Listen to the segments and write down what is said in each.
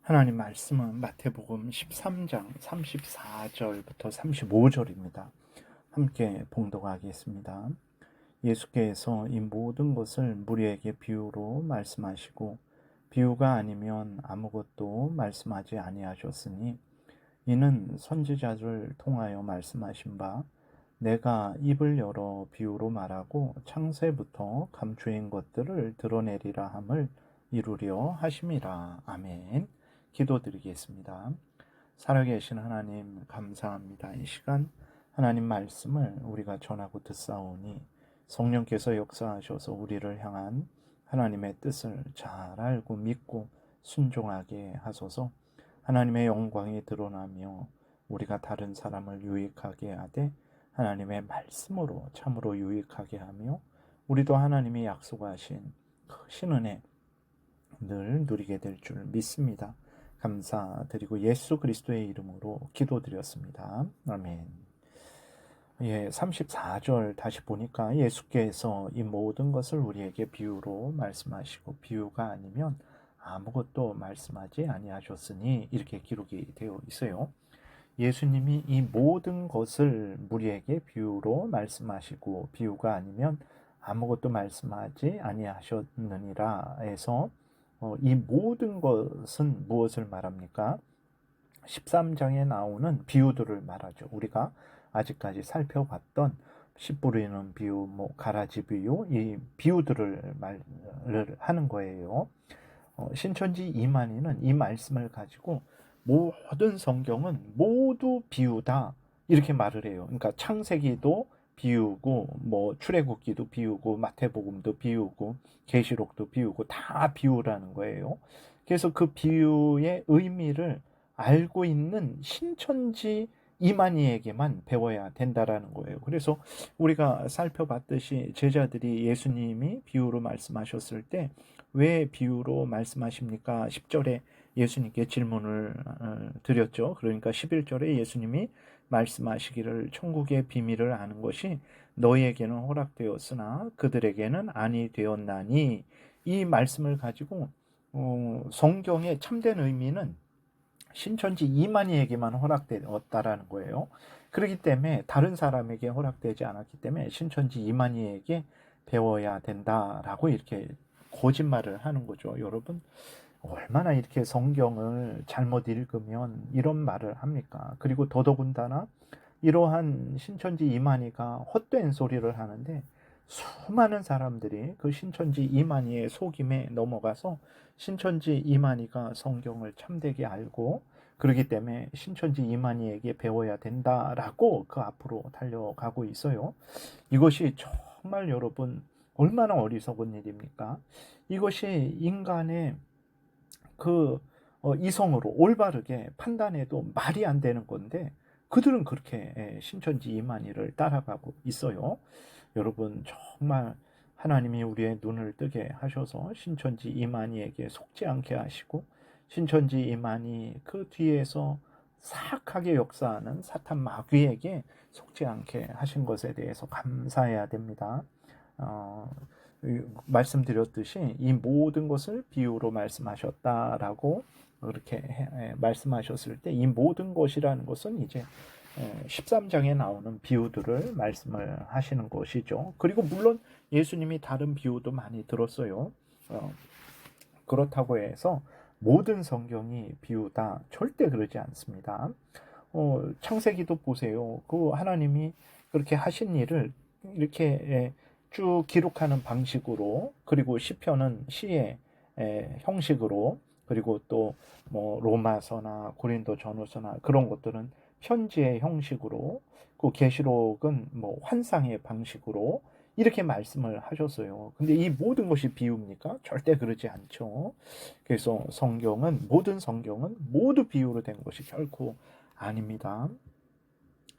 하나님 말씀은 마태복음 13장 34절부터 35절입니다. 함께 봉독하겠습니다. 예수께서 이 모든 것을 무리에게 비유로 말씀하시고 비유가 아니면 아무것도 말씀하지 아니하셨으니 이는 선지자를 통하여 말씀하신 바 내가 입을 열어 비유로 말하고 창세부터 감추인 것들을 드러내리라 함을 이루려 하심이라. 아멘. 기도드리겠습니다. 살아계신 하나님 감사합니다. 이 시간 하나님 말씀을 우리가 전하고 듣사오니 성령께서 역사하셔서 우리를 향한 하나님의 뜻을 잘 알고 믿고 순종하게 하소서. 하나님의 영광이 드러나며 우리가 다른 사람을 유익하게 하되 하나님의 말씀으로 참으로 유익하게 하며 우리도 하나님이 약속하신 크신 은혜 늘 누리게 될 줄 믿습니다. 감사드리고 예수 그리스도의 이름으로 기도드렸습니다. 아멘. 34절 다시 보니까 예수께서 이 모든 것을 우리에게 비유로 말씀하시고 비유가 아니면 아무것도 말씀하지 아니하셨으니 이렇게 기록이 되어 있어요. 예수님이 이 모든 것을 우리에게 비유로 말씀하시고 비유가 아니면 아무것도 말씀하지 아니하셨느니라 해서 이 모든 것은 무엇을 말합니까? 13장에 나오는 비유들을 말하죠. 우리가 아직까지 살펴봤던 씨 뿌리는 비유, 가라지 비유, 이 비유들을 말을 하는 거예요. 신천지 이만희는 이 말씀을 가지고 모든 성경은 모두 비유다 이렇게 말을 해요. 그러니까 창세기도 비유고 출애굽기도 비유고 마태복음도 비유고 계시록도 비유고 다 비유라는 거예요. 그래서 그 비유의 의미를 알고 있는 신천지 이만희에게만 배워야 된다라는 거예요. 그래서 우리가 살펴봤듯이 제자들이 예수님이 비유로 말씀하셨을 때 왜 비유로 말씀하십니까? 10절에 예수님께 질문을 드렸죠. 그러니까 11절에 예수님이 말씀하시기를 천국의 비밀을 아는 것이 너희에게는 허락되었으나 그들에게는 아니 되었나니 이 말씀을 가지고 성경의 참된 의미는 신천지 이만희에게만 허락되었다라는 거예요. 그렇기 때문에 다른 사람에게 허락되지 않았기 때문에 신천지 이만희에게 배워야 된다라고 이렇게 거짓말을 하는 거죠. 여러분 얼마나 이렇게 성경을 잘못 읽으면 이런 말을 합니까? 그리고 더더군다나 이러한 신천지 이만희가 헛된 소리를 하는데 수많은 사람들이 그 신천지 이만희의 속임에 넘어가서 신천지 이만희가 성경을 참되게 알고 그렇기 때문에 신천지 이만희에게 배워야 된다라고 그 앞으로 달려가고 있어요. 이것이 정말 여러분 얼마나 어리석은 일입니까? 이것이 인간의 이성으로 올바르게 판단해도 말이 안 되는 건데 그들은 그렇게 신천지 이만희를 따라가고 있어요. 여러분 정말 하나님이 우리의 눈을 뜨게 하셔서 신천지 이만희에게 속지 않게 하시고 신천지 이만희 그 뒤에서 사악하게 역사하는 사탄 마귀에게 속지 않게 하신 것에 대해서 감사해야 됩니다. 말씀드렸듯이 이 모든 것을 비유로 말씀하셨다라고 그렇게 말씀하셨을 때 이 모든 것이라는 것은 이제 13장에 나오는 비유들을 말씀을 하시는 것이죠. 그리고 물론 예수님이 다른 비유도 많이 들었어요. 그렇다고 해서 모든 성경이 비유다 절대 그러지 않습니다. 창세기도 보세요. 그 하나님이 그렇게 하신 일을 이렇게 쭉 기록하는 방식으로 그리고 시편은 시의 형식으로 그리고 또 로마서나 고린도 전후서나 그런 것들은 편지의 형식으로 그 계시록은 환상의 방식으로 이렇게 말씀을 하셨어요. 근데 이 모든 것이 비유입니까? 절대 그러지 않죠. 그래서 모든 성경은 모두 비유로 된 것이 결코 아닙니다.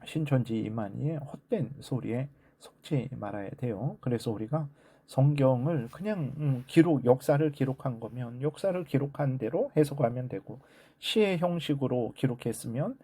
신천지 이만희의 헛된 소리에 속지 말아야 돼요. 그래서 우리가 성경을 그냥 역사를 기록한 거면 역사를 기록한 대로 해석하면 되고 시의 형식으로 기록했으면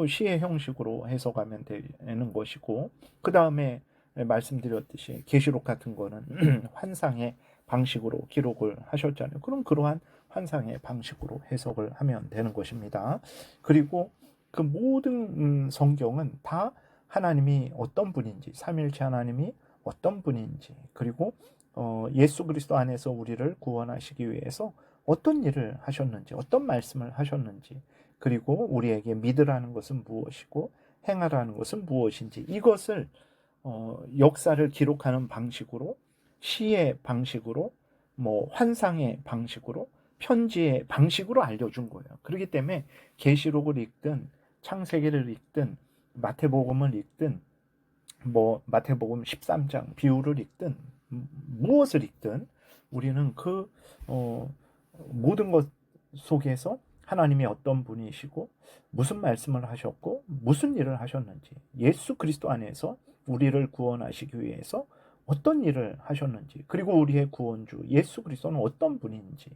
시의 형식으로 해석하면 되는 것이고 그 다음에 말씀드렸듯이 계시록 같은 거는 환상의 방식으로 기록을 하셨잖아요. 그럼 그러한 환상의 방식으로 해석을 하면 되는 것입니다. 그리고 그 모든 성경은 다 하나님이 어떤 분인지, 삼위일체 하나님이 어떤 분인지, 그리고 예수 그리스도 안에서 우리를 구원하시기 위해서 어떤 일을 하셨는지, 어떤 말씀을 하셨는지, 그리고 우리에게 믿으라는 것은 무엇이고 행하라는 것은 무엇인지, 이것을 역사를 기록하는 방식으로, 시의 방식으로, 뭐 환상의 방식으로, 편지의 방식으로 알려준 거예요. 그렇기 때문에 계시록을 읽든 창세기를 읽든 마태복음을 읽든 뭐 마태복음 13장 비유를 읽든 무엇을 읽든 우리는 그 모든 것 속에서 하나님이 어떤 분이시고 무슨 말씀을 하셨고 무슨 일을 하셨는지, 예수 그리스도 안에서 우리를 구원하시기 위해서 어떤 일을 하셨는지, 그리고 우리의 구원주 예수 그리스도는 어떤 분인지,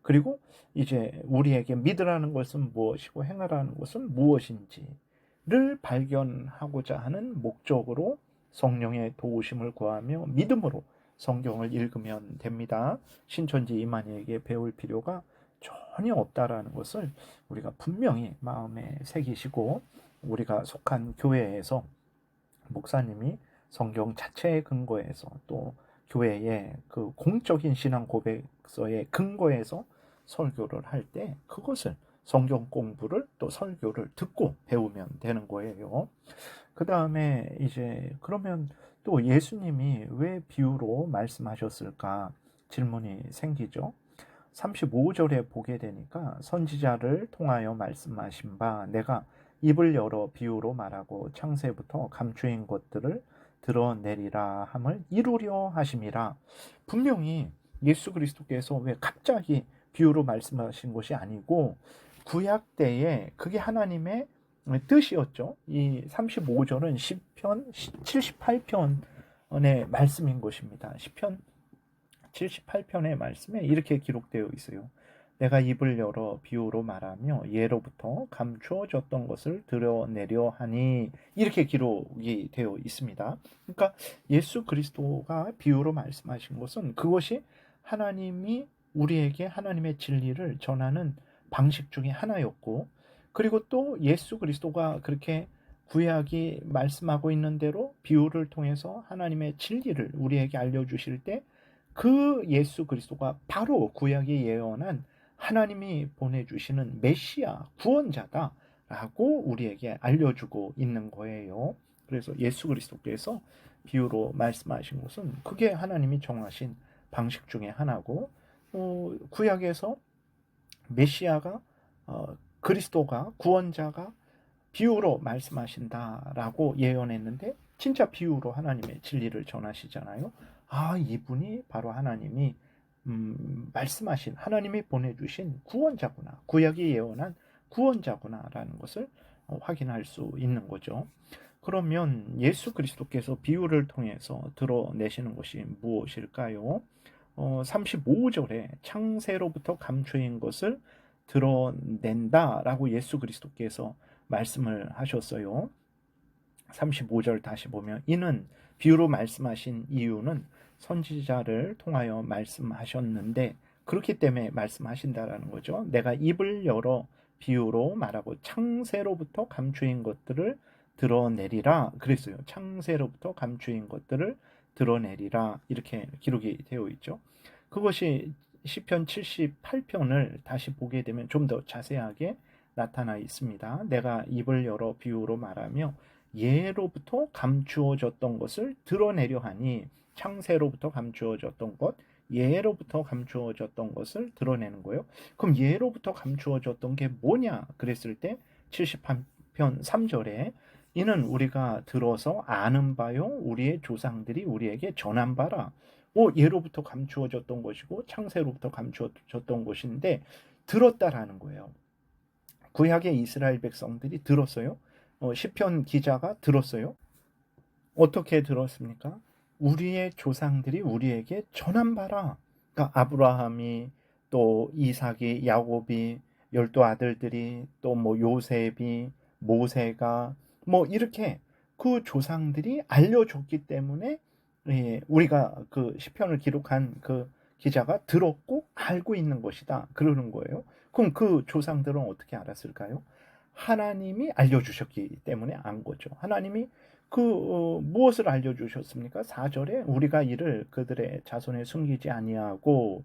그리고 이제 우리에게 믿으라는 것은 무엇이고 행하라는 것은 무엇인지를 발견하고자 하는 목적으로 성령의 도우심을 구하며 믿음으로 성경을 읽으면 됩니다. 신천지 이만희에게 배울 필요가 전혀 없다라는 것을 우리가 분명히 마음에 새기시고, 우리가 속한 교회에서 목사님이 성경 자체의 근거에서 또 교회의 그 공적인 신앙 고백서의 근거에서 설교를 할 때 그것을 성경 공부를 또 설교를 듣고 배우면 되는 거예요. 그 다음에 이제 그러면 또 예수님이 왜 비유로 말씀하셨을까 질문이 생기죠. 35절에 보게 되니까 선지자를 통하여 말씀하신 바 내가 입을 열어 비유로 말하고 창세부터 감추인 것들을 드러내리라 함을 이루려 하심이라. 분명히 예수 그리스도께서 왜 갑자기 비유로 말씀하신 것이 아니고 구약 때에 그게 하나님의 뜻이었죠. 이 35절은 시편 78편의 말씀인 것입니다. 시편 78편의 말씀에 이렇게 기록되어 있어요. 내가 입을 열어 비유로 말하며 예로부터 감추어졌던 것을 드러내려 하니, 이렇게 기록이 되어 있습니다. 그러니까 예수 그리스도가 비유로 말씀하신 것은 그것이 하나님이 우리에게 하나님의 진리를 전하는 방식 중에 하나였고, 그리고 또 예수 그리스도가 그렇게 구약이 말씀하고 있는 대로 비유를 통해서 하나님의 진리를 우리에게 알려주실 때 그 예수 그리스도가 바로 구약이 예언한 하나님이 보내주시는 메시아 구원자다라고 우리에게 알려주고 있는 거예요. 그래서 예수 그리스도께서 비유로 말씀하신 것은 그게 하나님이 정하신 방식 중에 하나고, 구약에서 메시아가 그리스도가 구원자가 비유로 말씀하신다라고 예언했는데 진짜 비유로 하나님의 진리를 전하시잖아요. 아, 이분이 바로 하나님이 말씀하신, 하나님이 보내주신 구원자구나, 구약이 예언한 구원자구나라는 것을 확인할 수 있는 거죠. 그러면 예수 그리스도께서 비유를 통해서 드러내시는 것이 무엇일까요? 35절에 창세로부터 감추인 것을 드러낸다라고 예수 그리스도께서 말씀을 하셨어요. 35절 다시 보면 이는 비유로 말씀하신 이유는 선지자를 통하여 말씀하셨는데 그렇기 때문에 말씀하신다라는 거죠. 내가 입을 열어 비유로 말하고 창세로부터 감추인 것들을 드러내리라 그랬어요. 창세로부터 감추인 것들을 드러내리라 이렇게 기록이 되어 있죠. 그것이 시편 78편을 다시 보게 되면 좀 더 자세하게 나타나 있습니다. 내가 입을 열어 비유로 말하며 예로부터 감추어졌던 것을 드러내려 하니, 창세로부터 감추어졌던 것, 예로부터 감추어졌던 것을 드러내는 거예요. 그럼 예로부터 감추어졌던 게 뭐냐 그랬을 때 78편 3절에 이는 우리가 들어서 아는 바요 우리의 조상들이 우리에게 전한 바라. 예로부터 감추어졌던 것이고 창세로부터 감추어졌던 것인데 들었다라는 거예요. 구약의 이스라엘 백성들이 들었어요. 시편 기자가 들었어요. 어떻게 들었습니까? 우리의 조상들이 우리에게 전한 바라. 그러니까 아브라함이, 또 이삭이, 야곱이, 12 아들들이, 또 뭐 요셉이, 모세가, 뭐 이렇게 그 조상들이 알려줬기 때문에 우리가 그 시편을 기록한 그 기자가 들었고 알고 있는 것이다. 그러는 거예요. 그럼 그 조상들은 어떻게 알았을까요? 하나님이 알려주셨기 때문에 안 거죠. 하나님이 무엇을 알려주셨습니까? 4절에 우리가 이를 그들의 자손에 숨기지 아니하고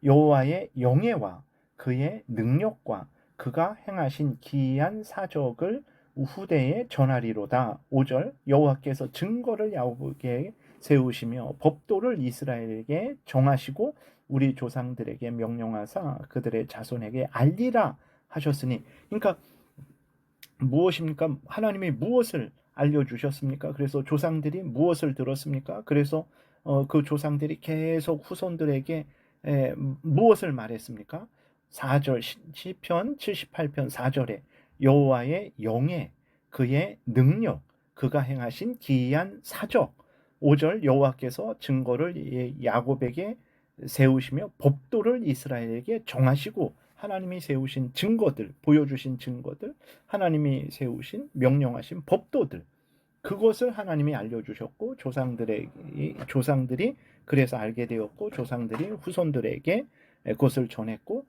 여호와의 영예와 그의 능력과 그가 행하신 기이한 사적을 후대에 전하리로다. 5절 여호와께서 증거를 야곱에게 세우시며 법도를 이스라엘에게 정하시고 우리 조상들에게 명령하사 그들의 자손에게 알리라 하셨으니, 그러니까 무엇입니까? 하나님이 무엇을 알려주셨습니까? 그래서 조상들이 무엇을 들었습니까? 그래서 그 조상들이 계속 후손들에게 무엇을 말했습니까? 4절 시편 78편 4절에 여호와의 영예 그의 능력 그가 행하신 기이한 사적. 5절 여호와께서 증거를 야곱에게 세우시며 법도를 이스라엘에게 정하시고, 하나님이 세우신 증거들, 보여주신 증거들, 하나님이 세우신 명령하신 법도들, 그것을 하나님이 알려주셨고 조상들이 그래서 알게 되었고 조상들이 후손들에게 그것을 전했고,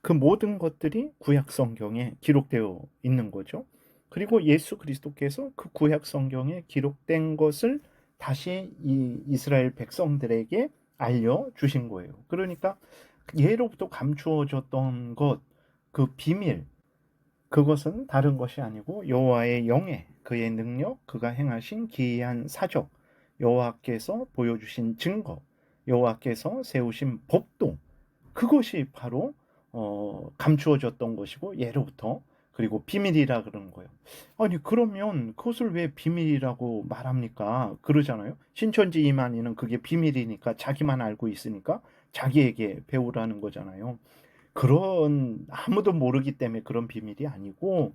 그 모든 것들이 구약 성경에 기록되어 있는 거죠. 그리고 예수 그리스도께서 그 구약 성경에 기록된 것을 다시 이 이스라엘 백성들에게 알려주신 거예요. 그러니까 예로부터 감추어졌던 것, 그 비밀, 그것은 다른 것이 아니고 여호와의 영예, 그의 능력, 그가 행하신 기이한 사적, 여호와께서 보여주신 증거, 여호와께서 세우신 법도, 그것이 바로 감추어졌던 것이고 예로부터, 그리고 비밀이라 그러는 거예요. 아니 그러면 그것을 왜 비밀이라고 말합니까? 그러잖아요. 신천지 이만희는 그게 비밀이니까 자기만 알고 있으니까 자기에게 배우라는 거잖아요. 그런 아무도 모르기 때문에 그런 비밀이 아니고,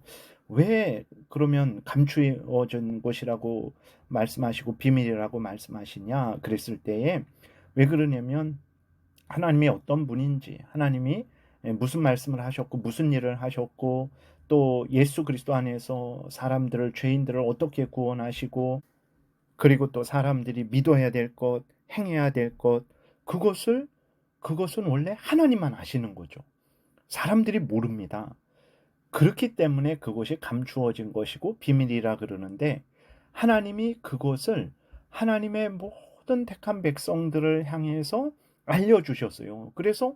왜 그러면 감추어진 것이라고 말씀하시고 비밀이라고 말씀하시냐 그랬을 때에 왜 그러냐면 하나님이 어떤 분인지, 하나님이 무슨 말씀을 하셨고 무슨 일을 하셨고, 또 예수 그리스도 안에서 사람들을, 죄인들을 어떻게 구원하시고, 그리고 또 사람들이 믿어야 될 것, 행해야 될 것, 그것은 원래 하나님만 아시는 거죠. 사람들이 모릅니다. 그렇기 때문에 그것이 감추어진 것이고 비밀이라 그러는데, 하나님이 그것을 하나님의 모든 택한 백성들을 향해서 알려주셨어요. 그래서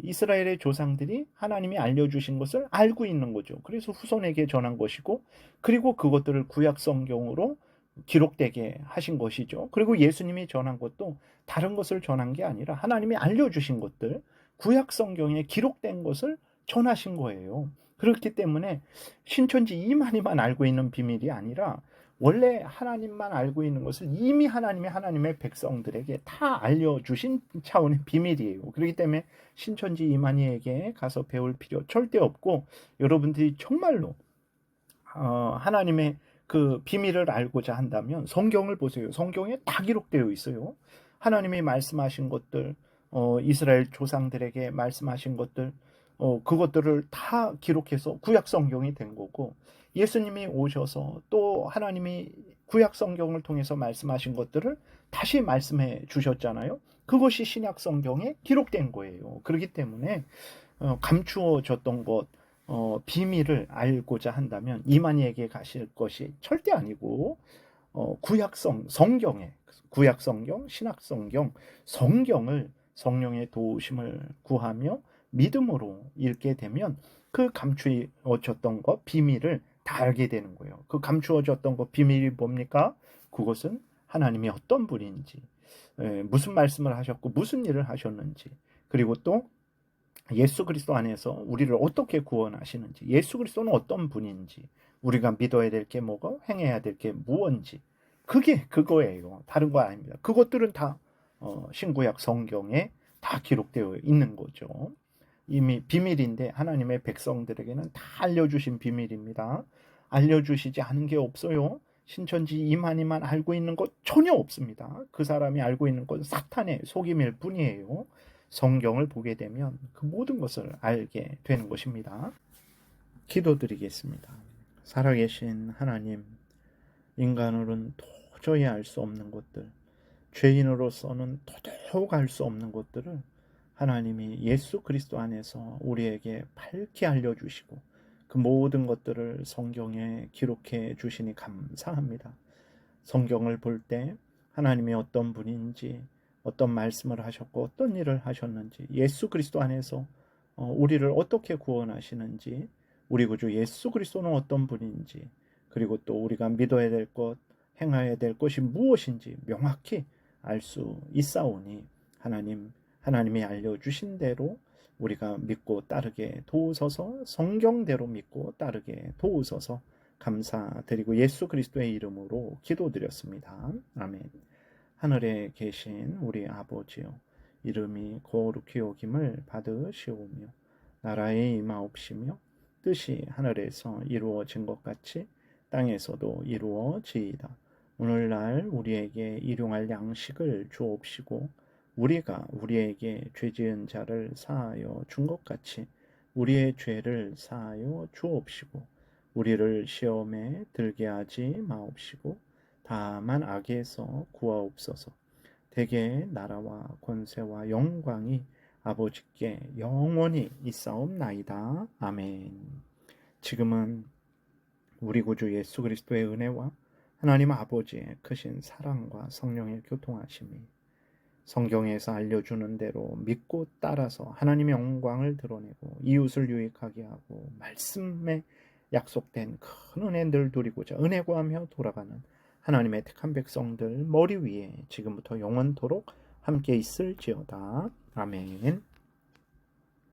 이스라엘의 조상들이 하나님이 알려주신 것을 알고 있는 거죠. 그래서 후손에게 전한 것이고, 그리고 그것들을 구약 성경으로 기록되게 하신 것이죠. 그리고 예수님이 전한 것도 다른 것을 전한 게 아니라 하나님이 알려주신 것들, 구약 성경에 기록된 것을 전하신 거예요. 그렇기 때문에 신천지 이만희만 알고 있는 비밀이 아니라 원래 하나님만 알고 있는 것을 이미 하나님이 하나님의 백성들에게 다 알려주신 차원의 비밀이에요. 그렇기 때문에 신천지 이만희에게 가서 배울 필요 절대 없고, 여러분들이 정말로 하나님의 그 비밀을 알고자 한다면 성경을 보세요. 성경에 다 기록되어 있어요. 하나님이 말씀하신 것들, 이스라엘 조상들에게 말씀하신 것들, 그것들을 다 기록해서 구약 성경이 된 거고, 예수님이 오셔서 또 하나님이 구약 성경을 통해서 말씀하신 것들을 다시 말씀해 주셨잖아요. 그것이 신약 성경에 기록된 거예요. 그렇기 때문에 감추어졌던 것, 비밀을 알고자 한다면 이만희에게 가실 것이 절대 아니고, 성경에, 구약 성경, 신약 성경, 성경을 성령의 도우심을 구하며 믿음으로 읽게 되면 그 감추어졌던 것, 비밀을 다 알게 되는 거예요. 그 감추어졌던 것, 비밀이 뭡니까? 그것은 하나님이 어떤 분인지, 무슨 말씀을 하셨고 무슨 일을 하셨는지, 그리고 또 예수 그리스도 안에서 우리를 어떻게 구원하시는지, 예수 그리스도는 어떤 분인지, 우리가 믿어야 될 게 뭐고 행해야 될 게 무엇인지, 그게 그거예요. 다른 거 아닙니다. 그것들은 다 신구약 성경에 다 기록되어 있는 거죠. 이미 비밀인데 하나님의 백성들에게는 다 알려주신 비밀입니다. 알려주시지 않은 게 없어요. 신천지 이만희만 알고 있는 것 전혀 없습니다. 그 사람이 알고 있는 건 사탄의 속임일 뿐이에요. 성경을 보게 되면 그 모든 것을 알게 되는 것입니다. 기도드리겠습니다. 살아계신 하나님, 인간으로는 도저히 알 수 없는 것들, 죄인으로서는 도저히 할 수 없는 것들을 하나님이 예수 그리스도 안에서 우리에게 밝히 알려주시고 그 모든 것들을 성경에 기록해 주시니 감사합니다. 성경을 볼 때 하나님이 어떤 분인지, 어떤 말씀을 하셨고 어떤 일을 하셨는지, 예수 그리스도 안에서 우리를 어떻게 구원하시는지, 우리 구주 예수 그리스도는 어떤 분인지, 그리고 또 우리가 믿어야 될 것, 행해야 될 것이 무엇인지 명확히 알 수 있사오니 하나님이 알려주신 대로 우리가 믿고 따르게 도우소서. 성경대로 믿고 따르게 도우소서. 감사드리고 예수 그리스도의 이름으로 기도드렸습니다. 아멘. 하늘에 계신 우리 아버지요, 이름이 거룩히 여김을 받으시오며 나라의 임하옵시며 뜻이 하늘에서 이루어진 것 같이 땅에서도 이루어지이다. 오늘날 우리에게 일용할 양식을 주옵시고 우리가 우리에게 죄지은 자를 사하여 준 것 같이 우리의 죄를 사하여 주옵시고 우리를 시험에 들게 하지 마옵시고 다만 악에서 구하옵소서. 대개 나라와 권세와 영광이 아버지께 영원히 있사옵나이다. 아멘. 지금은 우리 구주 예수 그리스도의 은혜와 하나님 아버지의 크신 사랑과 성령의 교통하심이 성경에서 알려주는 대로 믿고 따라서 하나님의 영광을 드러내고 이웃을 유익하게 하고 말씀에 약속된 큰 은혜 늘 누리고자 은혜 구하며 돌아가는 하나님의 택한 백성들 머리 위에 지금부터 영원토록 함께 있을지어다. 아멘.